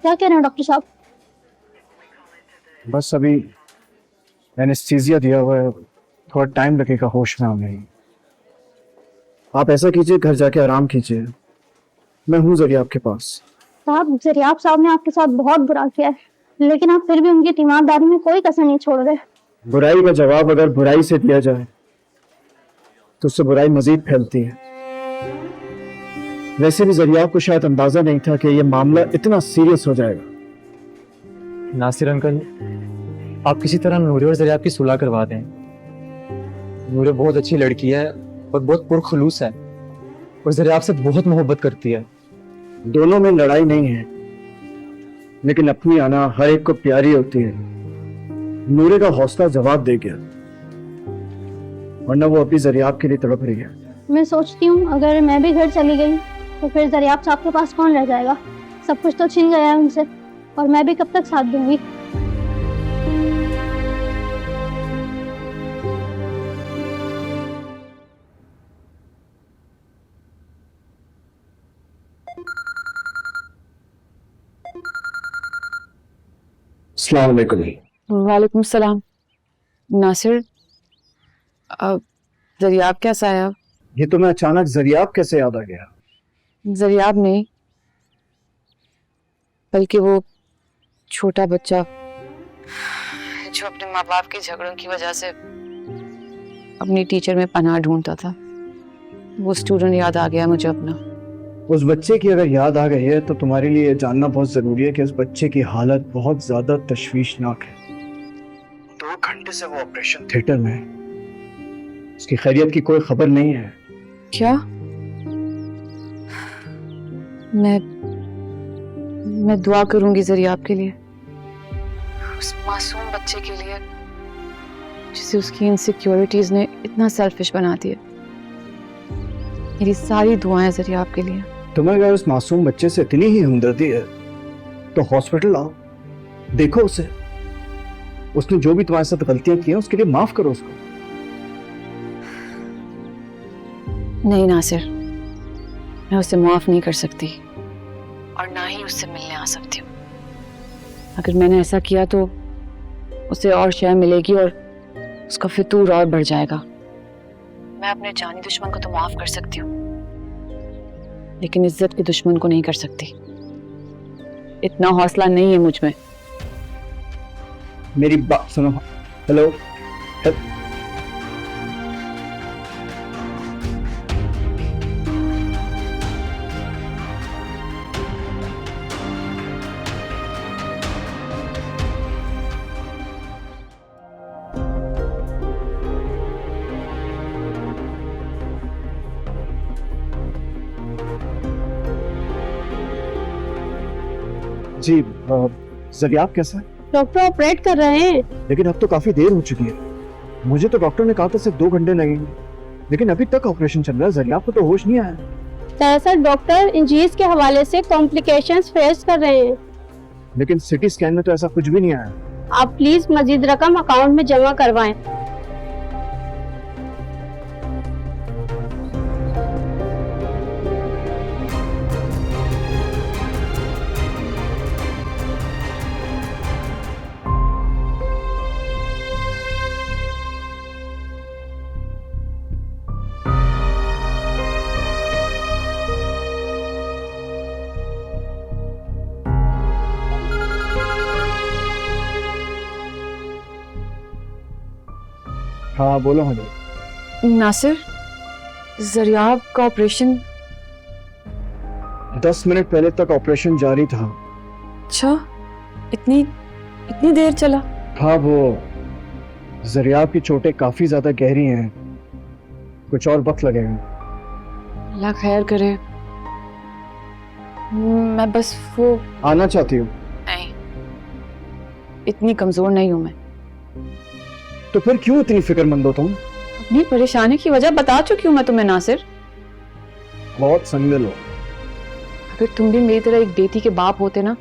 क्या कह रहे हैं डॉक्टर साहब? बस अभी एनेस्थीसिया दिया हुआ है, थोड़ा टाइम लगेगा होश में आने में। आप ऐसा कीजिए, घर जाके आराम कीजिए, मैं हूँ जरिए आपके पास। साहब, जरियाब साहब ने आपके साथ बहुत बुरा किया है, लेकिन आप फिर भी उनकी तीमारदारी में कोई कसर नहीं छोड़ रहे। बुराई का जवाब अगर बुराई से दिया जाए तो उससे बुराई मजीद फैलती है। वैसे भी जरियाब को शायद अंदाजा नहीं था कि यह मामला इतना सीरियस हो जाएगा। नासिर अंकल, आप किसी तरह नूरे और जरियाब की सुलह करवा दें। नूरे बहुत अच्छी लड़की है और बहुत पुरखलूस है और जरियाब से बहुत मोहब्बत करती है। दोनों में लड़ाई नहीं है, लेकिन अपनी आना हर एक को प्यारी होती है। नूरे का हौसला जवाब दे गया, वरना वो अभी जरियाब के लिए तड़प रही है। मैं सोचती हूँ अगर मैं भी घर चली गई तो फिर जरियाब साहब के पास कौन रह जाएगा? सब कुछ तो छिन गया है उनसे, और मैं भी कब तक साथ दूंगी? अस्सलाम वालेकुम। वालेकुम सलाम। नासिर, जरियाब कैसा है अब? ये तो मैं अचानक जरियाब कैसे याद आ गया? जरियाब नहीं, बल्कि वो छोटा बच्चा जो अपने माँ बाप के झगड़ों की वजह से अपनी टीचर में पनाह ढूंढता था। वो स्टूडेंट याद आ गया मुझे अपना। उस बच्चे की अगर याद आ गई है तो तुम्हारे लिए ये जानना बहुत जरूरी है कि उस बच्चे की हालत बहुत ज्यादा तशवीशनाक है। 2 घंटे से वो ऑपरेशन थिएटर में है, उसकी खैरियत की कोई खबर नहीं है। क्या? मैं दुआ करूंगी जरियाब के लिए, उस मासूम बच्चे के लिए जिसे उसकी इनसिक्योरिटीज ने इतना सेल्फिश बना दिया। मेरी सारी दुआएं जरियाब के लिए। तुम्हें अगर उस मासूम बच्चे से इतनी ही हमदर्दी है तो हॉस्पिटल आओ, देखो उसे। उसने जो भी तुम्हारे साथ गलतियां की हैं उसके लिए माफ करो उसको। नहीं नासिर, मैं उसे माफ नहीं कर सकती और ना ही उससे मिलने आ सकती हूँ। अगर मैंने ऐसा किया तो उसे और शय मिलेगी और उसका फितूर और बढ़ जाएगा। मैं अपने जानी दुश्मन को तो माफ कर सकती हूँ, लेकिन इज्जत के दुश्मन को नहीं कर सकती। इतना हौसला नहीं है मुझ में। मेरी बात सुनो। हेलो। जी, जरियाब कैसा है? डॉक्टर ऑपरेट कर रहे हैं। लेकिन अब तो काफी देर हो चुकी है। मुझे तो डॉक्टर ने कहा था सिर्फ 2 घंटे लगेंगे, लेकिन अभी तक ऑपरेशन चल रहा है। जरियाब को तो होश नहीं आया। दरअसल डॉक्टर इंजीज के हवाले से कॉम्प्लिकेशंस फेस कर रहे हैं। लेकिन सिटी स्कैन में तो ऐसा कुछ भी नहीं आया। आप प्लीज मजीद रकम अकाउंट में जमा करवाएं। हाँ बोलो। हाँ नासिर, जरियाब का ऑपरेशन 10 मिनट पहले तक ऑपरेशन जारी था। अच्छा, इतनी देर चला? हाँ, वो जरियाब की चोटें काफी ज्यादा गहरी हैं, कुछ और वक्त लगेगा। अल्लाह खैर करे। मैं बस वो आना चाहती हूँ? नहीं, इतनी कमजोर नहीं हूं मैं। तो फिर क्यों इतनी फिक्रमंद हो तुम? अपनी परेशानी की वजह बता चुकी हूँ मैं तुम्हें नासिर। बहुत संगदिल हो। अगर तुम भी मेरी तरह एक बेटी के बाप होते ना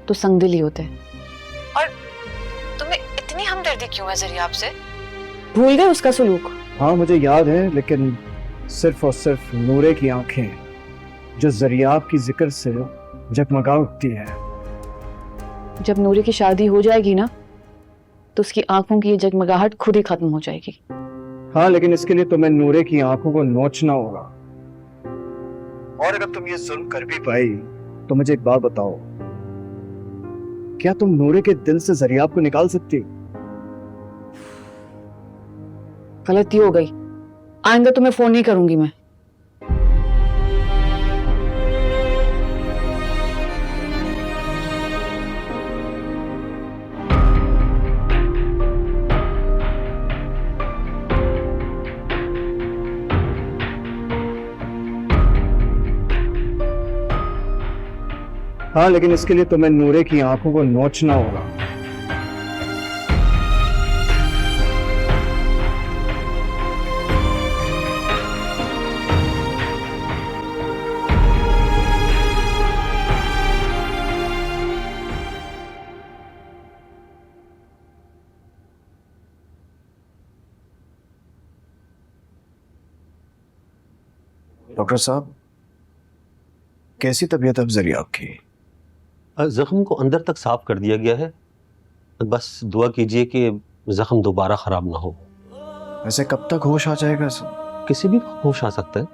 तो संगदिल ही होते। और तुम्हें इतनी हमदर्दी क्यों है जरियाब से? भूल गए उसका सलूक? हाँ मुझे याद है, लेकिन सिर्फ और सिर्फ नूरे की आंखें जो जरियाब की जिक्र से जगमगा उठती है, जब नूरे की शादी हो जाएगी ना तो उसकी आंखों की ये जगमगाहट खुद ही खत्म हो जाएगी। हाँ, लेकिन इसके लिए तुम्हें नूरे की आंखों को नोचना होगा। और अगर तुम ये जुल्म कर भी पाई तो मुझे एक बात बताओ, क्या तुम नूरे के दिल से जरियाब को निकाल सकती हो? गलती हो गई, आइंदा तुम्हें फोन नहीं करूंगी मैं। हाँ, लेकिन इसके लिए तुम्हें नूरे की आंखों को नोचना होगा। डॉक्टर साहब, कैसी तबीयत अब जरियाब की? जख्म को अंदर तक साफ कर दिया गया है, बस दुआ कीजिए कि जख्म दोबारा खराब ना हो। वैसे कब तक होश आ जाएगा सर? किसी भी होश आ सकता है।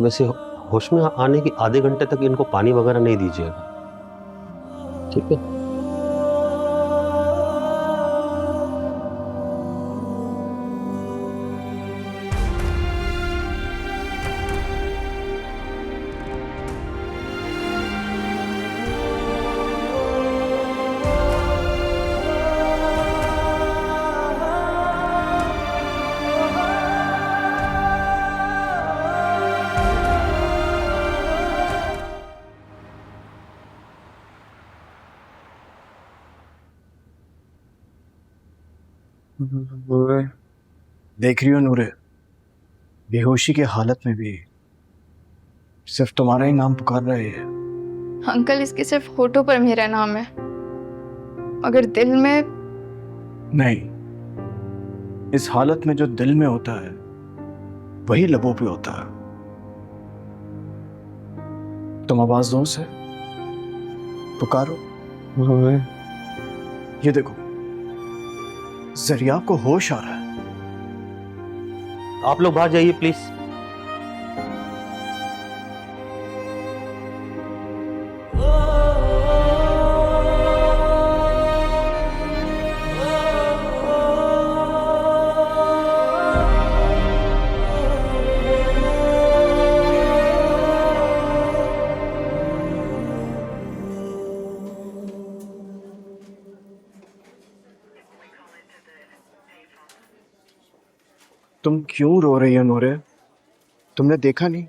वैसे होश में आने के आधे घंटे तक इनको पानी वगैरह नहीं दीजिएगा, ठीक है? देख रही हो नूरे, बेहोशी की हालत में भी सिर्फ तुम्हारा ही नाम पुकार रहे हैं। अंकल, इसके सिर्फ होठों पर मेरा नाम है, मगर दिल में नहीं, इस हालत में जो दिल में होता है वही लबों पे होता है। तुम आवाज दो से, पुकारो। ये देखो, जरियाब को होश आ रहा है। आप लोग बाहर जाइए प्लीज। तुम क्यों रो रही हो नूरे? तुमने देखा नहीं,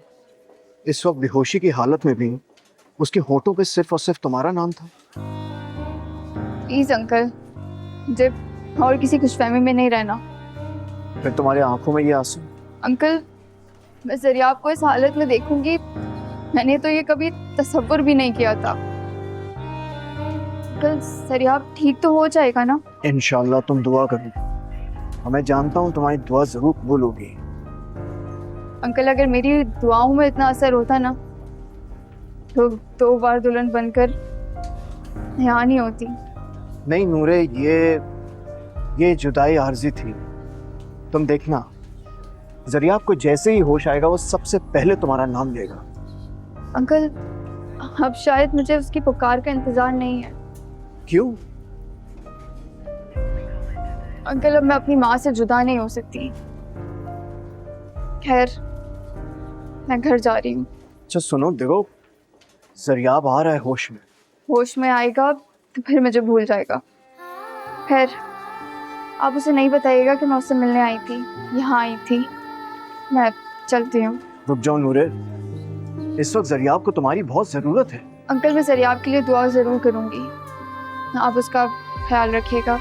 इस वक्त बेहोशी की हालत में भी उसके होठों पे सिर्फ और सिर्फ तुम्हारा नाम था। प्लीज अंकल, मुझे और किसी खुशफहमी में नहीं रहना। फिर तुम्हारी आंखों में ये आंसू? अंकल, मैं जरियाब को इस हालत में देखूंगी, मैंने तो ये कभी तसव्वुर भी नहीं किया था। अंकल, जरियाब ठीक तो हो जाएगा ना? इंशाल्लाह तुम दुआ करो, और मैं जानता हूँ तुम्हारी दुआ जरूर कबूल होगी। अंकल, अगर मेरी दुआओं में इतना असर होता ना तो 2 बार दुल्हन बनकर यहाँ नहीं होती। नहीं नूरे, ये जुदाई आर्जी थी। तुम देखना, जरियाब को जैसे ही होश आएगा वो सबसे पहले तुम्हारा नाम लेगा। अंकल, अब शायद मुझे उसकी पुकार का इंतजार नहीं है। क्यों? अंकल, अब मैं अपनी माँ से जुदा नहीं हो सकती। खैर, मैं घर जा रही हूँ। अच्छा सुनो, देखो, जरियाब आ रहा है होश में। होश में आएगा तो फिर मुझे भूल जाएगा। खैर, आप उसे नहीं बताइएगा कि मैं उससे मिलने आई थी, यहाँ आई थी। मैं चलती हूँ। रुक जाओ नूरे, इस वक्त जरियाब को तुम्हारी बहुत जरूरत है। अंकल, मैं जरियाब के लिए दुआ जरूर करूँगी, आप उसका ख्याल रखिएगा।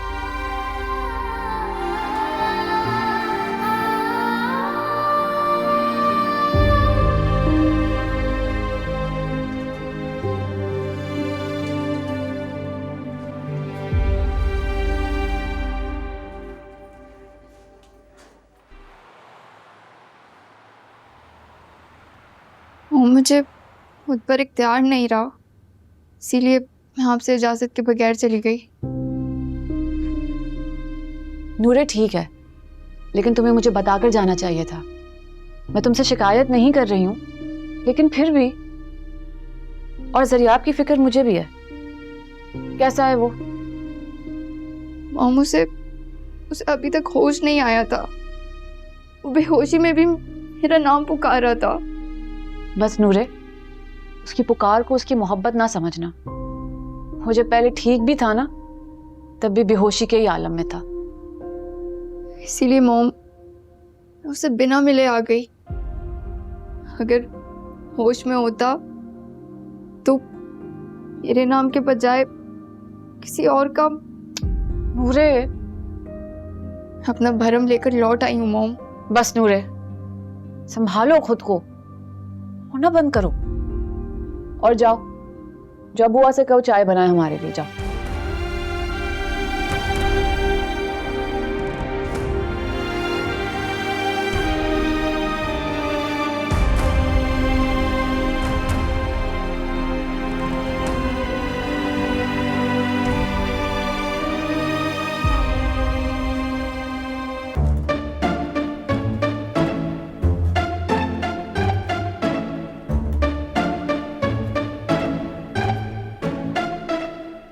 मुझे खुद पर इख्तियार नहीं रहा, इसीलिए मैं आपसे इजाजत के बगैर चली गई। नूरे ठीक है, लेकिन तुम्हें मुझे बताकर जाना चाहिए था। मैं तुमसे शिकायत नहीं कर रही हूँ, लेकिन फिर भी। और ज़रियाब की फिक्र मुझे भी है। कैसा है वो? मामू से उसे अभी तक होश नहीं आया था। वो बेहोशी में भी मेरा नाम पुकार रहा था। बस नूरे, उसकी पुकार को उसकी मोहब्बत ना समझना। वो जब पहले ठीक भी था ना, तब भी बेहोशी के ही आलम में था। इसीलिए मोम उसे बिना मिले आ गई। अगर होश में होता तो मेरे नाम के बजाय किसी और का। नूरे, अपना भरम लेकर लौट आई हूँ मोम। बस नूरे, संभालो खुद को, होना बंद करो और जाओ। बुआ से कहो चाय बनाए हमारे लिए, जाओ।